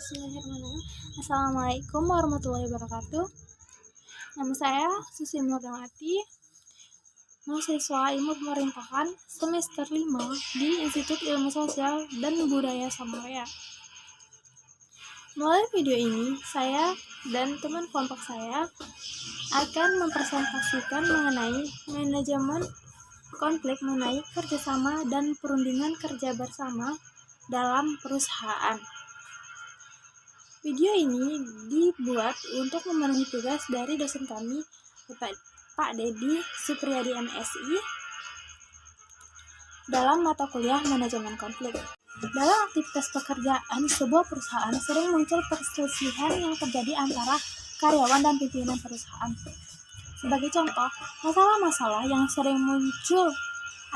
Bismillahirrahmanirrahim. Assalamualaikum warahmatullahi wabarakatuh. Nama saya Susi Nurjawati, mahasiswa Ilmu Pemerintahan semester 5 di Institut Ilmu Sosial dan Budaya Samaria. Melalui video ini, saya dan teman kelompok saya akan mempresentasikan mengenai manajemen konflik mengenai kerjasama dan perundingan kerja bersama dalam perusahaan. Video ini dibuat untuk memenuhi tugas dari dosen kami, Pak Dedi Supriyadi MSI, dalam mata kuliah manajemen konflik. Dalam aktivitas pekerjaan sebuah perusahaan sering muncul perselisihan yang terjadi antara karyawan dan pimpinan perusahaan. Sebagai contoh, masalah-masalah yang sering muncul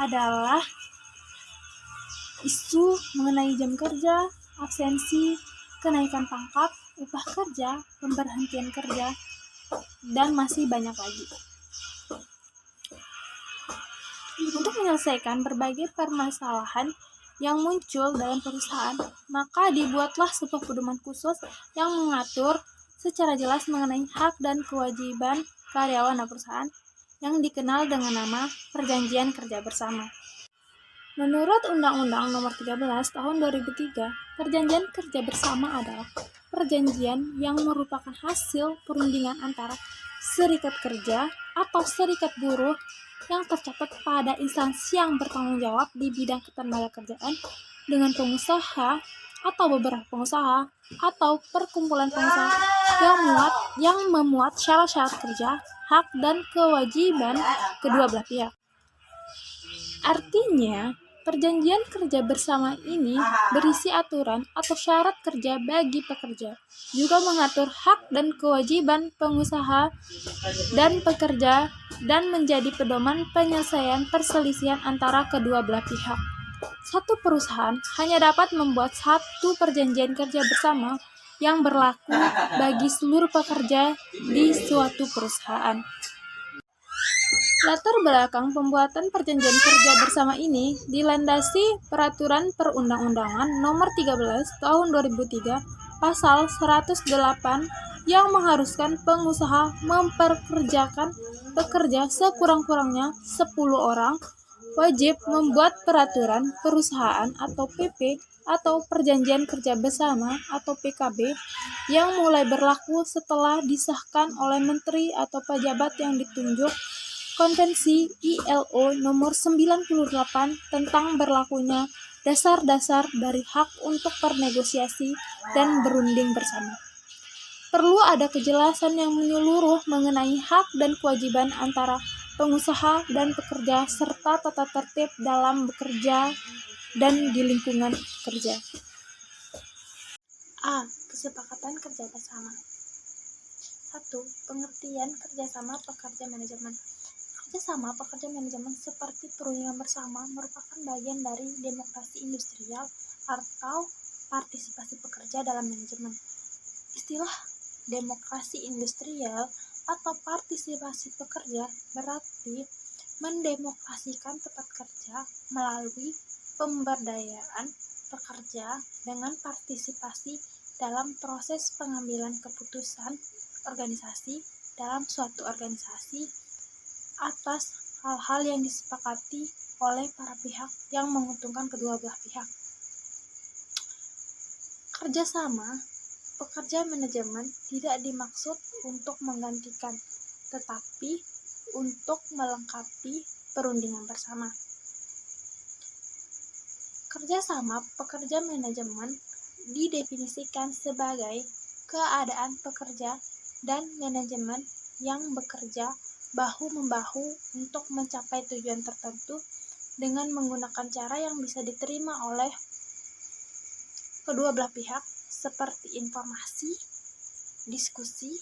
adalah isu mengenai jam kerja, absensi, kenaikan pangkat, upah kerja, pemberhentian kerja, dan masih banyak lagi. Untuk menyelesaikan berbagai permasalahan yang muncul dalam perusahaan, maka dibuatlah sebuah pedoman khusus yang mengatur secara jelas mengenai hak dan kewajiban karyawan dan perusahaan yang dikenal dengan nama Perjanjian Kerja Bersama. Menurut Undang-Undang Nomor 13 Tahun 2003, Perjanjian Kerja Bersama adalah perjanjian yang merupakan hasil perundingan antara serikat kerja atau serikat buruh yang tercatat pada instansi yang bertanggung jawab di bidang ketenagakerjaan dengan pengusaha atau beberapa pengusaha atau perkumpulan pengusaha yang memuat syarat-syarat kerja, hak dan kewajiban kedua belah pihak. Artinya, perjanjian kerja bersama ini berisi aturan atau syarat kerja bagi pekerja, juga mengatur hak dan kewajiban pengusaha dan pekerja, dan menjadi pedoman penyelesaian perselisihan antara kedua belah pihak. Satu perusahaan hanya dapat membuat satu perjanjian kerja bersama yang berlaku bagi seluruh pekerja di suatu perusahaan. Latar belakang pembuatan perjanjian kerja bersama ini dilandasi Peraturan Perundang-undangan Nomor 13 Tahun 2003 Pasal 108 yang mengharuskan pengusaha memperkerjakan pekerja sekurang-kurangnya 10 orang, wajib membuat peraturan perusahaan atau PP atau Perjanjian Kerja Bersama atau PKB yang mulai berlaku setelah disahkan oleh menteri atau pejabat yang ditunjuk Konvensi ILO Nomor 98 tentang berlakunya dasar-dasar dari hak untuk bernegosiasi dan berunding bersama. Perlu ada kejelasan yang menyeluruh mengenai hak dan kewajiban antara pengusaha dan pekerja serta tata tertib dalam bekerja dan di lingkungan kerja. A. Kesepakatan kerja bersama. 1. Pengertian kerjasama pekerja manajemen. Kerjasama pekerja manajemen seperti perundingan bersama merupakan bagian dari demokrasi industrial atau partisipasi pekerja dalam manajemen. Istilah demokrasi industrial atau partisipasi pekerja berarti mendemokrasikan tempat kerja melalui pemberdayaan pekerja dengan partisipasi dalam proses pengambilan keputusan organisasi dalam suatu organisasi atas hal-hal yang disepakati oleh para pihak yang menguntungkan kedua belah pihak. Kerjasama pekerja manajemen tidak dimaksud untuk menggantikan, tetapi untuk melengkapi perundingan bersama. Kerjasama pekerja manajemen didefinisikan sebagai keadaan pekerja dan manajemen yang bekerja bahu-membahu untuk mencapai tujuan tertentu dengan menggunakan cara yang bisa diterima oleh kedua belah pihak seperti informasi, diskusi,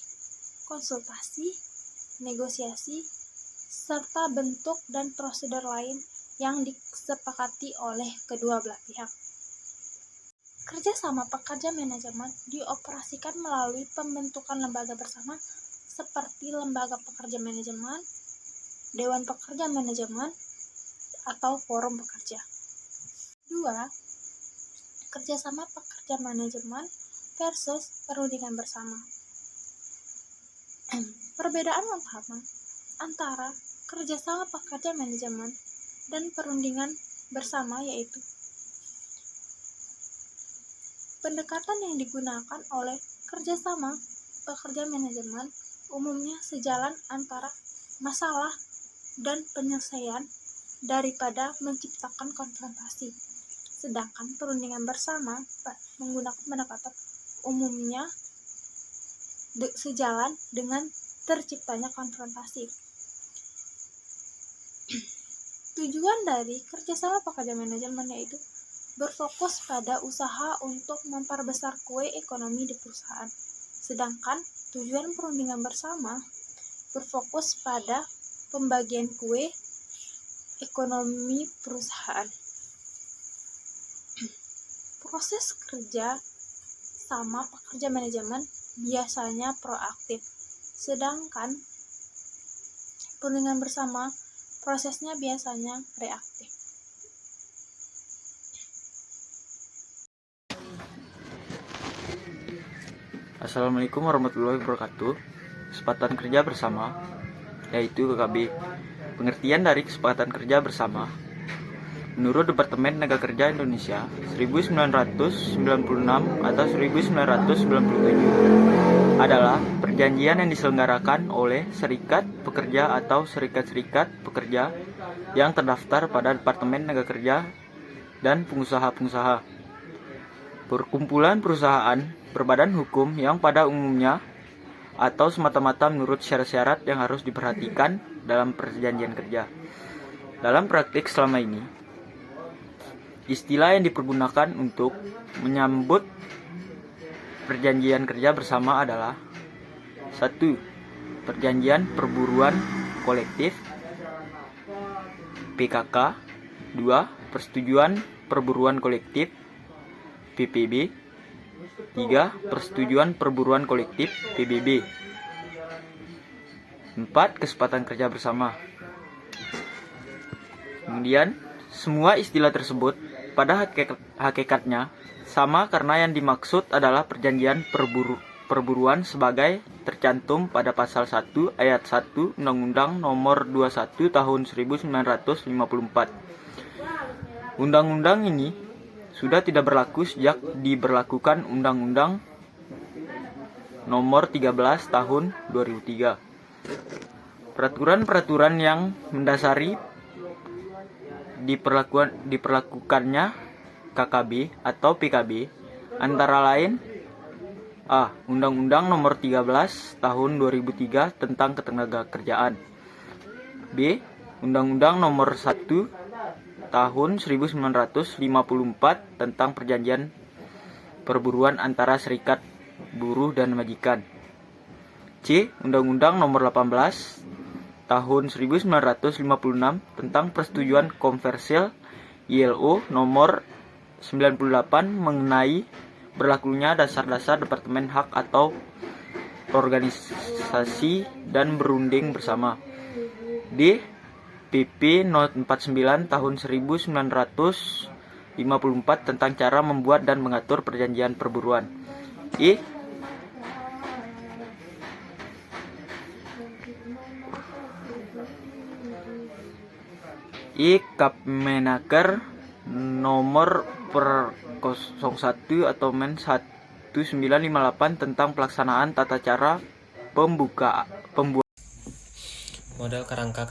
konsultasi, negosiasi, serta bentuk dan prosedur lain yang disepakati oleh kedua belah pihak. Kerjasama pekerja manajemen dioperasikan melalui pembentukan lembaga bersama seperti lembaga pekerja manajemen, dewan pekerja manajemen, atau forum pekerja. 2. Kerjasama pekerja manajemen versus perundingan bersama. Perbedaan utama antara kerjasama pekerja manajemen dan perundingan bersama yaitu pendekatan yang digunakan oleh kerjasama pekerja manajemen umumnya sejalan antara masalah dan penyelesaian daripada menciptakan konfrontasi. Sedangkan perundingan bersama menggunakan pendekatan umumnya sejalan dengan terciptanya konfrontasi. Tujuan dari kerjasama pekerja manajemen yaitu berfokus pada usaha untuk memperbesar kue ekonomi di perusahaan. Sedangkan tujuan perundingan bersama berfokus pada pembagian kue ekonomi perusahaan. Proses kerja sama pekerja manajemen biasanya proaktif, sedangkan perundingan bersama prosesnya biasanya reaktif. Assalamualaikum warahmatullahi wabarakatuh. Kesepakatan kerja bersama, yaitu KKB. Pengertian dari kesepakatan kerja bersama menurut Departemen Tenaga Kerja Indonesia 1996 atau 1997 adalah perjanjian yang diselenggarakan oleh serikat pekerja atau serikat-serikat pekerja yang terdaftar pada Departemen Tenaga Kerja dan pengusaha-pengusaha. Perkumpulan perusahaan berbadan hukum yang pada umumnya atau semata-mata menurut syarat-syarat yang harus diperhatikan dalam perjanjian kerja. Dalam praktik selama ini, istilah yang dipergunakan untuk menyambut perjanjian kerja bersama adalah 1. Perjanjian perburuan kolektif PKK. 2. Persetujuan perburuan kolektif PPB. 3. Persetujuan perburuan kolektif PBB. 4. Kesepakatan kerja bersama. Kemudian, semua istilah tersebut pada hakikatnya sama karena yang dimaksud adalah perjanjian perburuan sebagai tercantum pada pasal 1 ayat 1 Undang-Undang Nomor 21 Tahun 1954. Undang-undang ini sudah tidak berlaku sejak diberlakukan Undang-Undang Nomor 13 Tahun 2003. Peraturan-peraturan yang mendasari diperlakukannya KKB atau PKB antara lain A. Undang-Undang Nomor 13 Tahun 2003 tentang Ketenagakerjaan. B. Undang-Undang Nomor 1 Tahun 1954 tentang Perjanjian Perburuan antara Serikat Buruh dan Majikan. C. Undang-Undang Nomor 18 Tahun 1956 tentang Persetujuan Konversil ILO Nomor 98 mengenai berlakunya dasar-dasar Departemen Hak atau organisasi dan berunding bersama. D. PP No. 49 Tahun 1954 tentang cara membuat dan mengatur perjanjian perburuan. E. Kapmenaker Nomor per 01 atau Men 1958 tentang pelaksanaan tata cara pembuat model kerangka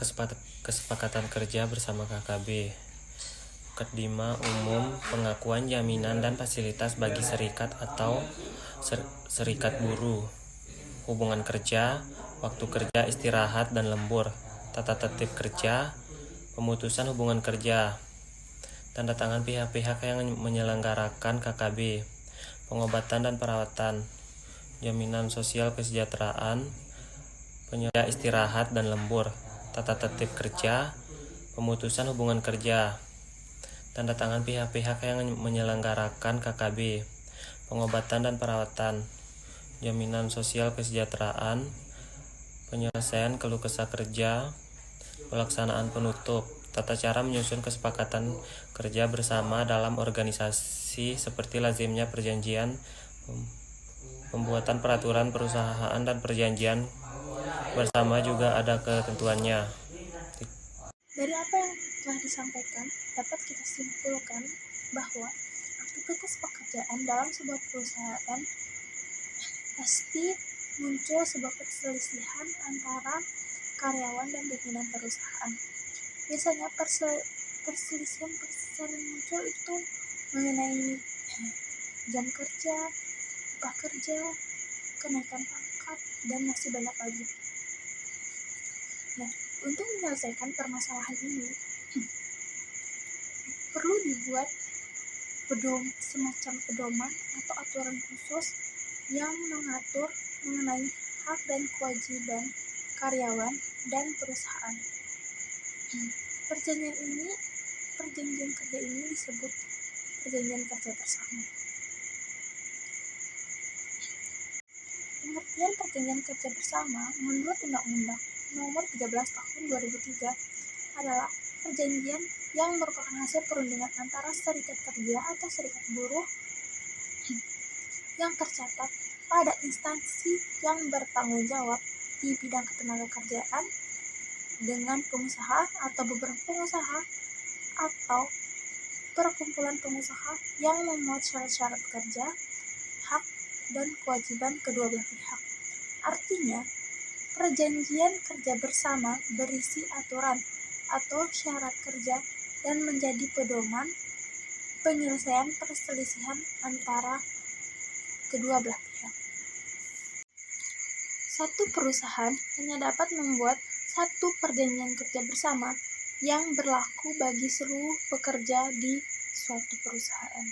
kesepakatan kerja bersama KKB. Kedima, umum, pengakuan jaminan dan fasilitas bagi serikat atau serikat buruh, hubungan kerja, waktu kerja, istirahat dan lembur, tata tertib kerja, pemutusan hubungan kerja, tanda tangan pihak-pihak yang menyelenggarakan KKB, pengobatan dan perawatan, jaminan sosial kesejahteraan, penyelenggaraan istirahat dan lembur, tata tertib kerja, pemutusan hubungan kerja, tanda tangan pihak-pihak yang menyelenggarakan KKB, pengobatan dan perawatan, jaminan sosial kesejahteraan, penyelesaian keluh kesah kerja, pelaksanaan penutup, tata cara menyusun kesepakatan kerja bersama dalam organisasi seperti lazimnya perjanjian Pembuatan peraturan perusahaan dan perjanjian bersama juga ada ketentuannya. Dari apa yang telah disampaikan, dapat kita simpulkan bahwa aktivitas pekerjaan dalam sebuah perusahaan pasti muncul sebuah perselisihan antara karyawan dan pimpinan perusahaan. Biasanya perselisihan muncul itu mengenai jam kerja, upah kerja, kenaikan pangkat, dan masih banyak lagi. Nah, untuk menyelesaikan permasalahan ini, perlu dibuat semacam pedoman atau aturan khusus yang mengatur mengenai hak dan kewajiban karyawan dan perusahaan. Perjanjian kerja ini disebut perjanjian kerja bersama. Pengertian perjanjian kerja bersama menurut Undang-Undang Nomor 13 Tahun 2003 adalah perjanjian yang merupakan hasil perundingan antara serikat kerja atau serikat buruh yang tercatat pada instansi yang bertanggung jawab di bidang ketenagakerjaan dengan pengusaha atau beberapa pengusaha atau perkumpulan pengusaha yang memuat syarat-syarat kerja, hak, dan kewajiban kedua belah pihak. Artinya, perjanjian kerja bersama berisi aturan atau syarat kerja dan menjadi pedoman penyelesaian perselisihan antara kedua belah pihak. Satu perusahaan hanya dapat membuat satu perjanjian kerja bersama yang berlaku bagi seluruh pekerja di suatu perusahaan.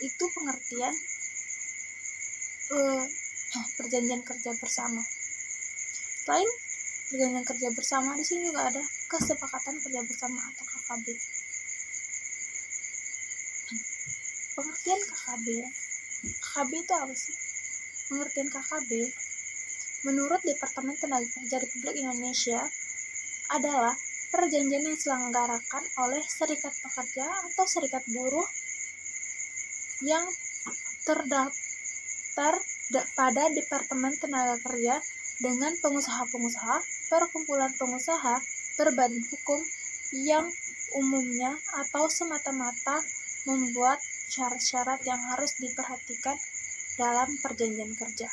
Itu pengertian perjanjian kerja bersama. Selain perjanjian kerja bersama, di sini juga ada kesepakatan kerja bersama atau KKB. Pengertian KKB. KKB itu apa sih? Pengertian KKB menurut Departemen Tenaga Kerja Republik Indonesia adalah perjanjian yang diselenggarakan oleh serikat pekerja atau serikat buruh yang terdaftar pada Departemen Tenaga Kerja dengan pengusaha-pengusaha, perkumpulan pengusaha berbadan hukum yang umumnya atau semata-mata membuat syarat-syarat yang harus diperhatikan dalam perjanjian kerja.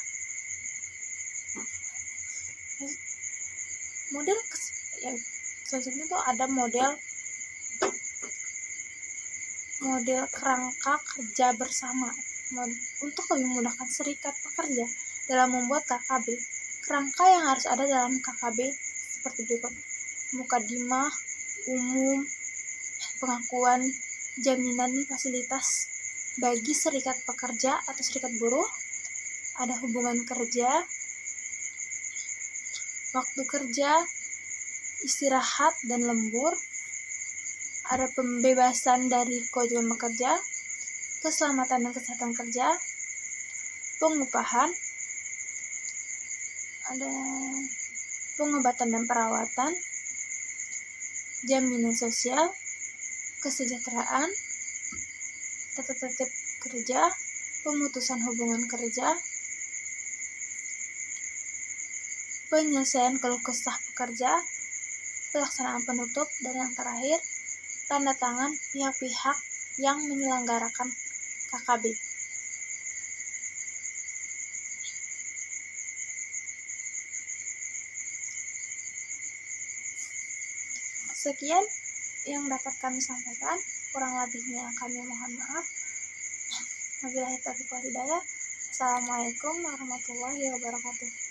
Model selanjutnya itu ada model kerangka kerja bersama. Untuk lebih memudahkan serikat pekerja dalam membuat KKB, kerangka yang harus ada dalam KKB seperti berikut: mukadimah, umum, pengakuan, jaminan fasilitas bagi serikat pekerja atau serikat buruh, ada hubungan kerja, waktu kerja, istirahat dan lembur, ada pembebasan dari kewajiban bekerja, keselamatan dan kesehatan kerja, pengupahan, ada pengobatan dan perawatan, jaminan sosial, kesejahteraan, tata tertib kerja, pemutusan hubungan kerja, penyelesaian keluh kesah pekerja, pelaksanaan penutup, dan yang terakhir, tanda tangan pihak-pihak yang menyelenggarakan KKB. Sekian yang dapat kami sampaikan, kurang lebihnya kami mohon maaf. Wabillahi taufiq wal hidayah. Assalamualaikum warahmatullahi wabarakatuh.